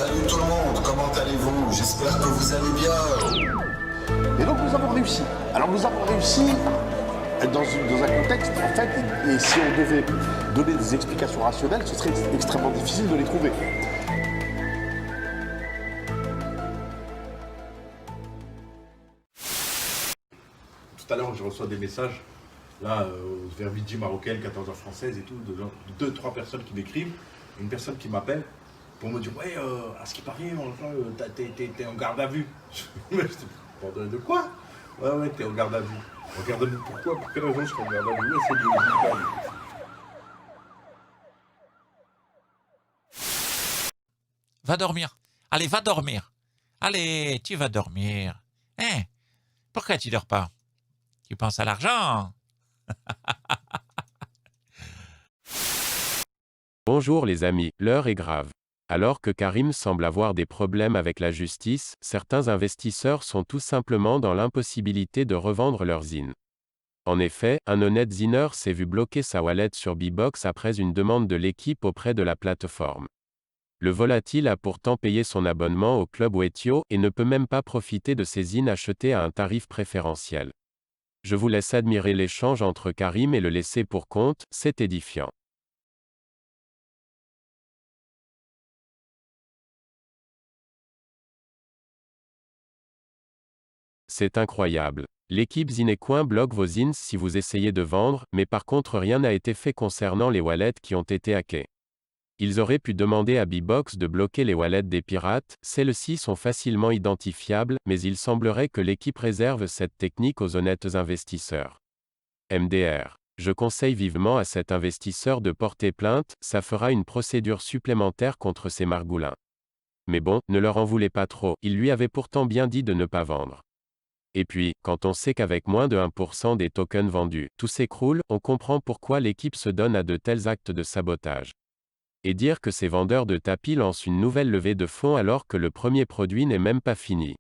Salut tout le monde, comment allez-vous? J'espère que vous allez bien. Et donc nous avons réussi. Alors nous avons réussi dans un contexte, en fait, et si on devait donner des explications rationnelles, ce serait extrêmement difficile de les trouver. Tout à l'heure, je reçois des messages, là, vers midi marocaine, 14h française et tout, de 2-3 personnes qui m'écrivent, une personne qui m'appelle pour me dire, ouais, à ce qui paraît, t'es en garde à vue. De quoi? Ouais, t'es en garde à vue. En garde à vue pourquoi? Pour quelle raison je serais en garde à vue? Ouais, c'est des... Va dormir. Allez, va dormir. Allez, tu vas dormir. Hein? Pourquoi tu dors pas? Tu penses à l'argent? Bonjour les amis, l'heure est grave. Alors que Karim semble avoir des problèmes avec la justice, certains investisseurs sont tout simplement dans l'impossibilité de revendre leurs zines. En effet, un honnête zineur s'est vu bloquer sa wallet sur Bbox après une demande de l'équipe auprès de la plateforme. Le volatile a pourtant payé son abonnement au club Wetio et ne peut même pas profiter de ses zines achetées à un tarif préférentiel. Je vous laisse admirer l'échange entre Karim et le laissé pour compte, c'est édifiant. C'est incroyable. L'équipe Zinecoin bloque vos zines si vous essayez de vendre, mais par contre rien n'a été fait concernant les wallets qui ont été hackés. Ils auraient pu demander à Bbox de bloquer les wallets des pirates, celles-ci sont facilement identifiables, mais il semblerait que l'équipe réserve cette technique aux honnêtes investisseurs. MDR. Je conseille vivement à cet investisseur de porter plainte, ça fera une procédure supplémentaire contre ces margoulins. Mais bon, ne leur en voulez pas trop, il lui avait pourtant bien dit de ne pas vendre. Et puis, quand on sait qu'avec moins de 1% des tokens vendus, tout s'écroule, on comprend pourquoi l'équipe se donne à de tels actes de sabotage. Et dire que ces vendeurs de tapis lancent une nouvelle levée de fonds alors que le premier produit n'est même pas fini.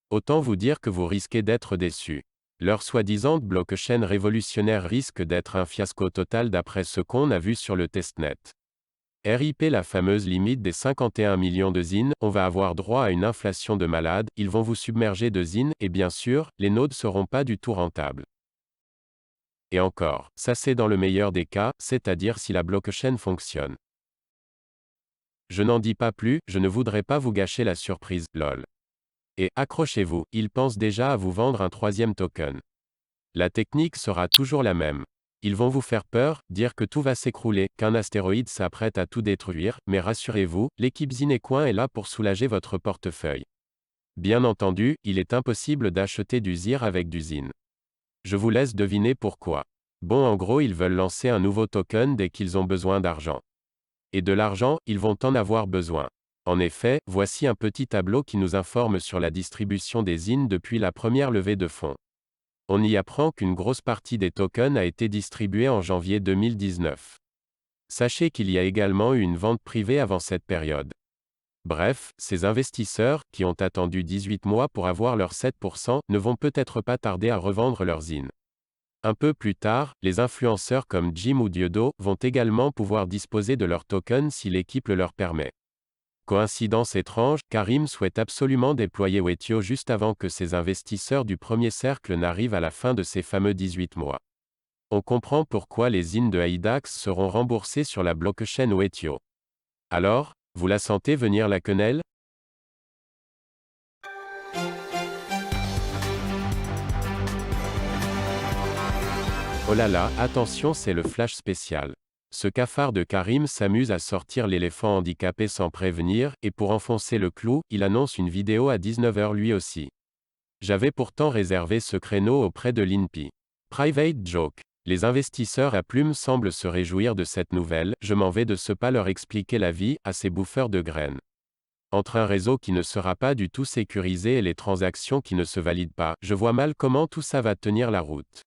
Autant vous dire que vous risquez d'être déçus. Leur soi-disant blockchain révolutionnaire risque d'être un fiasco total d'après ce qu'on a vu sur le testnet. RIP la fameuse limite des 51 millions de zines, on va avoir droit à une inflation de malade, ils vont vous submerger de zines, et bien sûr, les nodes seront pas du tout rentables. Et encore, ça c'est dans le meilleur des cas, c'est-à-dire si la blockchain fonctionne. Je n'en dis pas plus, je ne voudrais pas vous gâcher la surprise, lol. Et, accrochez-vous, ils pensent déjà à vous vendre un troisième token. La technique sera toujours la même. Ils vont vous faire peur, dire que tout va s'écrouler, qu'un astéroïde s'apprête à tout détruire, mais rassurez-vous, l'équipe Zinecoin est là pour soulager votre portefeuille. Bien entendu, il est impossible d'acheter du ZIR avec du ZIN. Je vous laisse deviner pourquoi. Bon, en gros, ils veulent lancer un nouveau token dès qu'ils ont besoin d'argent. Et de l'argent, ils vont en avoir besoin. En effet, voici un petit tableau qui nous informe sur la distribution des ZIN depuis la première levée de fonds. On y apprend qu'une grosse partie des tokens a été distribuée en janvier 2019. Sachez qu'il y a également eu une vente privée avant cette période. Bref, ces investisseurs, qui ont attendu 18 mois pour avoir leurs 7%, ne vont peut-être pas tarder à revendre leurs zines. Un peu plus tard, les influenceurs comme Jim ou Diodo vont également pouvoir disposer de leurs tokens si l'équipe le leur permet. Coïncidence étrange, Karim souhaite absolument déployer Wetio juste avant que ces investisseurs du premier cercle n'arrivent à la fin de ces fameux 18 mois. On comprend pourquoi les zines de Aidax seront remboursées sur la blockchain Wetio. Alors, vous la sentez venir la quenelle? Oh là là, attention, c'est le flash spécial. Ce cafard de Karim s'amuse à sortir l'éléphant handicapé sans prévenir, et pour enfoncer le clou, il annonce une vidéo à 19h lui aussi. J'avais pourtant réservé ce créneau auprès de l'INPI. Private joke. Les investisseurs à plumes semblent se réjouir de cette nouvelle, je m'en vais de ce pas leur expliquer la vie, à ces bouffeurs de graines. Entre un réseau qui ne sera pas du tout sécurisé et les transactions qui ne se valident pas, je vois mal comment tout ça va tenir la route.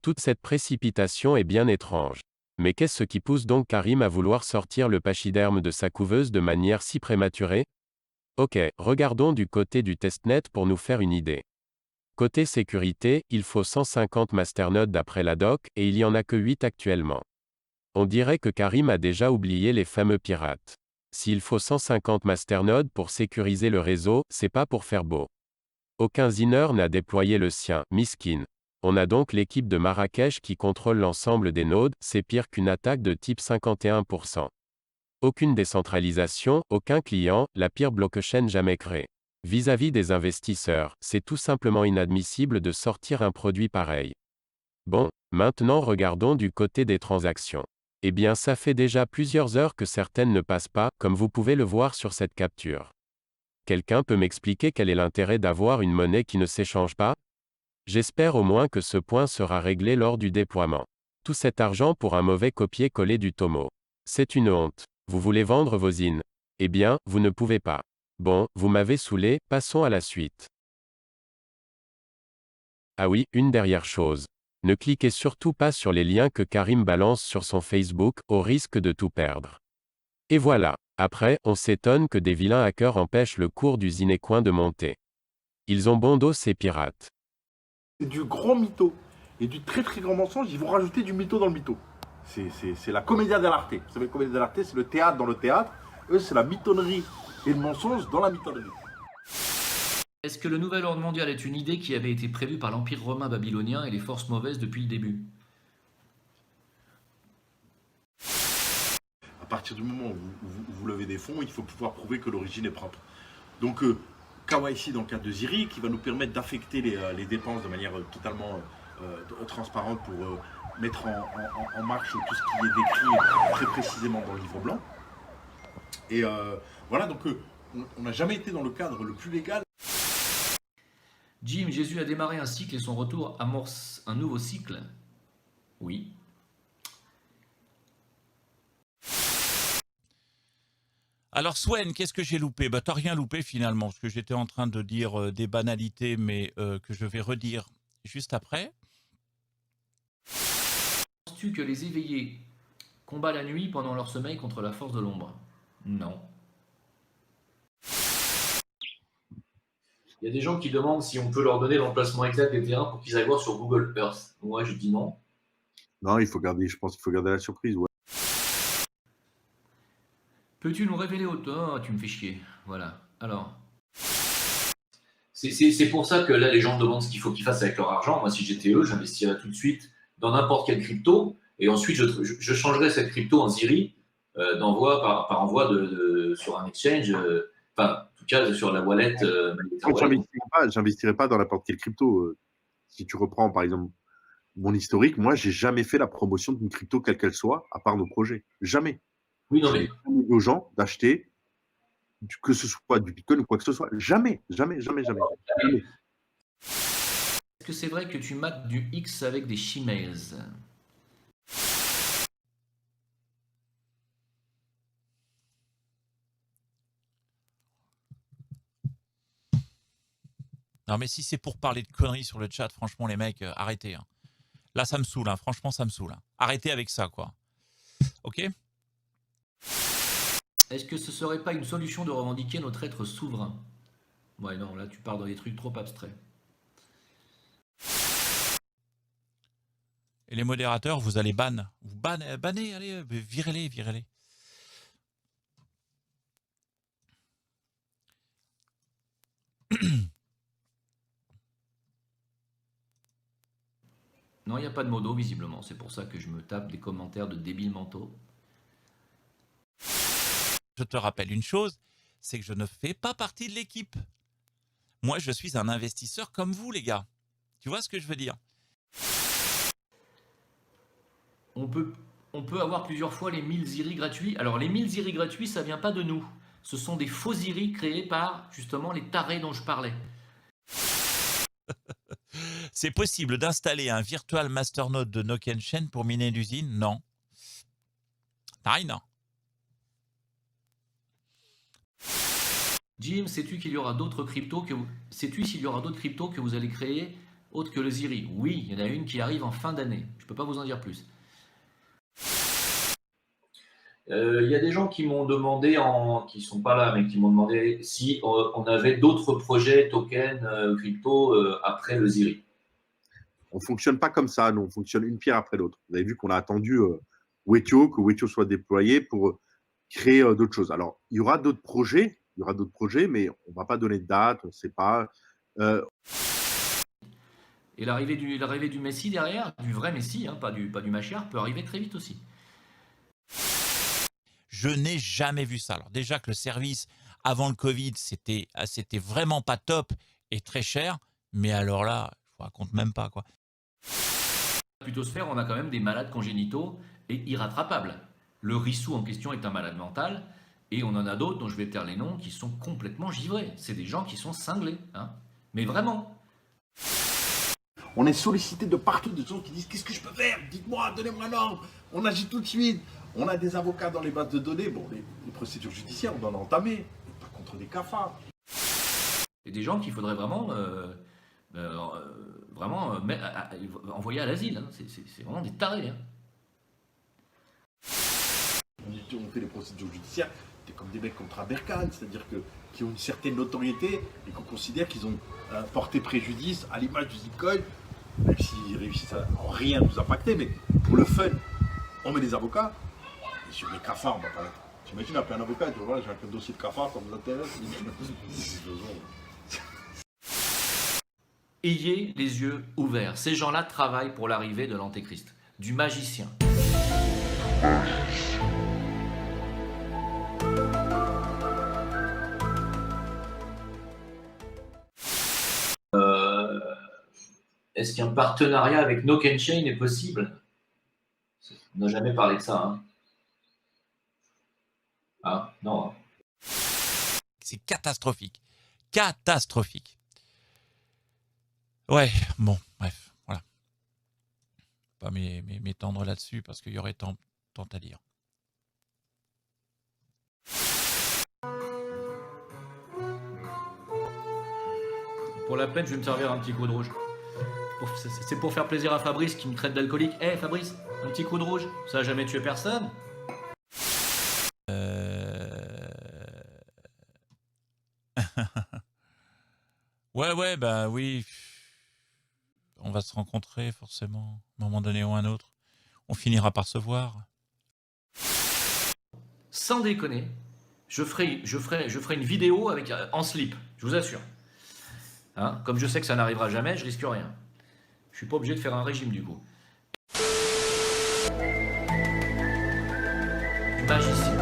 Toute cette précipitation est bien étrange. Mais qu'est-ce qui pousse donc Karim à vouloir sortir le pachyderme de sa couveuse de manière si prématurée? Ok, regardons du côté du testnet pour nous faire une idée. Côté sécurité, il faut 150 masternodes d'après la doc, et il n'y en a que 8 actuellement. On dirait que Karim a déjà oublié les fameux pirates. S'il faut 150 masternodes pour sécuriser le réseau, c'est pas pour faire beau. Aucun zinner n'a déployé le sien, miskin. On a donc l'équipe de Marrakech qui contrôle l'ensemble des nodes, c'est pire qu'une attaque de type 51%. Aucune décentralisation, aucun client, la pire blockchain jamais créée. Vis-à-vis des investisseurs, c'est tout simplement inadmissible de sortir un produit pareil. Bon, maintenant regardons du côté des transactions. Eh bien ça fait déjà plusieurs heures que certaines ne passent pas, comme vous pouvez le voir sur cette capture. Quelqu'un peut m'expliquer quel est l'intérêt d'avoir une monnaie qui ne s'échange pas? J'espère au moins que ce point sera réglé lors du déploiement. Tout cet argent pour un mauvais copier-coller du Tomo. C'est une honte. Vous voulez vendre vos zines? Eh bien, vous ne pouvez pas. Bon, vous m'avez saoulé, passons à la suite. Ah oui, une dernière chose. Ne cliquez surtout pas sur les liens que Karim balance sur son Facebook, au risque de tout perdre. Et voilà. Après, on s'étonne que des vilains hackers empêchent le cours du Zinecoin de monter. Ils ont bon dos ces pirates. C'est du gros mytho et du très très grand mensonge. Ils vont rajouter du mytho dans le mytho. C'est la commedia dell'arte. Vous savez, la commedia dell'arte, c'est le théâtre dans le théâtre. Eux, c'est la mitonnerie et le mensonge dans la mitonnerie. Est-ce que le nouvel ordre mondial est une idée qui avait été prévue par l'Empire romain babylonien et les forces mauvaises depuis le début? À partir du moment où vous levez des fonds, il faut pouvoir prouver que l'origine est propre. Donc, KYC dans le cadre de Ziri, qui va nous permettre d'affecter les dépenses de manière totalement transparente pour mettre en marche tout ce qui est décrit très précisément dans le livre blanc. Et voilà, donc on n'a jamais été dans le cadre le plus légal. Jim, Jésus a démarré un cycle et son retour amorce un nouveau cycle? Oui. Alors Swen, qu'est-ce que j'ai loupé? Bah t'as rien loupé finalement, parce que j'étais en train de dire des banalités, mais que je vais redire juste après. Penses-tu que les éveillés combattent la nuit pendant leur sommeil contre la force de l'ombre? Non. Il y a des gens qui demandent si on peut leur donner l'emplacement exact des terrains pour qu'ils aillent voir sur Google Earth. Moi, je dis non. Non, il faut garder, je pense qu'il faut garder la surprise. Ouais. Peux-tu nous révéler autant? Tu me fais chier. Voilà. Alors. C'est pour ça que là, les gens me demandent ce qu'il faut qu'ils fassent avec leur argent. Moi, si j'étais eux, j'investirais tout de suite dans n'importe quelle crypto. Et ensuite, je changerais cette crypto en Ziri d'envoi par envoi sur un exchange. Enfin, en tout cas, sur la wallet. J'investirais pas dans n'importe quelle crypto. Si tu reprends, par exemple, mon historique, moi, j'ai jamais fait la promotion d'une crypto quelle qu'elle soit, à part nos projets. Jamais. Oui, non, mais. Aux gens d'acheter, que ce soit du Bitcoin ou quoi que ce soit. Jamais, jamais, jamais, jamais. Jamais. Est-ce que c'est vrai que tu mates du X avec des Shemales? Non mais si c'est pour parler de conneries sur le chat, franchement les mecs, arrêtez. Hein. Là ça me saoule, hein. Franchement ça me saoule. Hein. Arrêtez avec ça quoi. Ok? Est-ce que ce serait pas une solution de revendiquer notre être souverain? Ouais non, là tu pars dans des trucs trop abstraits. Et les modérateurs, vous allez ban. Vous bannez, allez, virez-les, virez-les. Non, il n'y a pas de modo, visiblement. C'est pour ça que je me tape des commentaires de débiles mentaux. Je te rappelle une chose, c'est que je ne fais pas partie de l'équipe. Moi, je suis un investisseur comme vous, les gars. Tu vois ce que je veux dire? On peut avoir plusieurs fois les 1000 Ziri gratuits. Alors, les 1000 Ziri gratuits, ça vient pas de nous. Ce sont des faux Ziri créés par, justement, les tarés dont je parlais. C'est possible d'installer un virtual masternode de Nokenshen pour miner l'usine? Non. Non. Jim, sais-tu qu'il y aura d'autres cryptos sais-tu s'il y aura d'autres cryptos que vous allez créer autres que le Ziri? Oui, il y en a une qui arrive en fin d'année. Je ne peux pas vous en dire plus. Il y a des gens qui m'ont demandé, qui ne sont pas là, mais qui m'ont demandé si on avait d'autres projets, tokens, crypto après le Ziri. On ne fonctionne pas comme ça, nous, on fonctionne une pierre après l'autre. Vous avez vu qu'on a attendu Wetio, que Wetio soit déployé pour créer d'autres choses. Alors, il y aura d'autres projets, mais on ne va pas donner de date, on ne sait pas. Et l'arrivée du Messie derrière, du vrai Messie, hein, pas du Machiar, peut arriver très vite aussi. Je n'ai jamais vu ça. Alors déjà que le service avant le Covid, c'était vraiment pas top et très cher, mais alors là, je vous raconte même pas quoi. Plutôt se faire, on a quand même des malades congénitaux et irrattrapables. Le Rissou en question est un malade mental, et on en a d'autres dont je vais taire les noms qui sont complètement givrés. C'est des gens qui sont cinglés, hein. Mais vraiment. On est sollicité de partout, des gens qui disent qu'est-ce que je peux faire? Dites-moi, donnez-moi un ordre, on agit tout de suite. On a des avocats dans les bases de données, bon, les procédures judiciaires, on en a entamé, mais pas contre des cafards. Et des gens qu'il faudrait vraiment, envoyer à l'asile, hein. C'est vraiment des tarés, hein. On fait des procédures judiciaires, c'est comme des mecs contre Aberkan, c'est-à-dire qui ont une certaine notoriété et qu'on considère qu'ils ont porté préjudice à l'image du Bitcoin, même s'ils réussissent à rien nous impacter, mais pour le fun, on met des avocats, et sur les cafards, on va pas. T'imagines appeler un avocat, tu vois, voilà, j'ai un dossier de cafard, ça vous intéresse? Ayez les yeux ouverts. Ces gens-là travaillent pour l'arrivée de l'Antéchrist, du magicien. Est-ce qu'un partenariat avec NoKenChain est possible? On n'a jamais parlé de ça. Hein. Ah, non. C'est catastrophique. Catastrophique. Ouais, bon, bref, voilà. Pas m'étendre là-dessus parce qu'il y aurait tant à dire. Pour la peine, je vais me servir un petit coup de rouge. C'est pour faire plaisir à Fabrice qui me traite d'alcoolique. Eh Fabrice, un petit coup de rouge, ça a jamais tué personne. Ouais, bah oui. On va se rencontrer forcément, à un moment donné ou un autre. On finira par se voir. Sans déconner, je ferai une vidéo avec en slip, je vous assure. Hein, comme je sais que ça n'arrivera jamais, je risque rien. Je suis pas obligé de faire un régime du coup. Du magicien.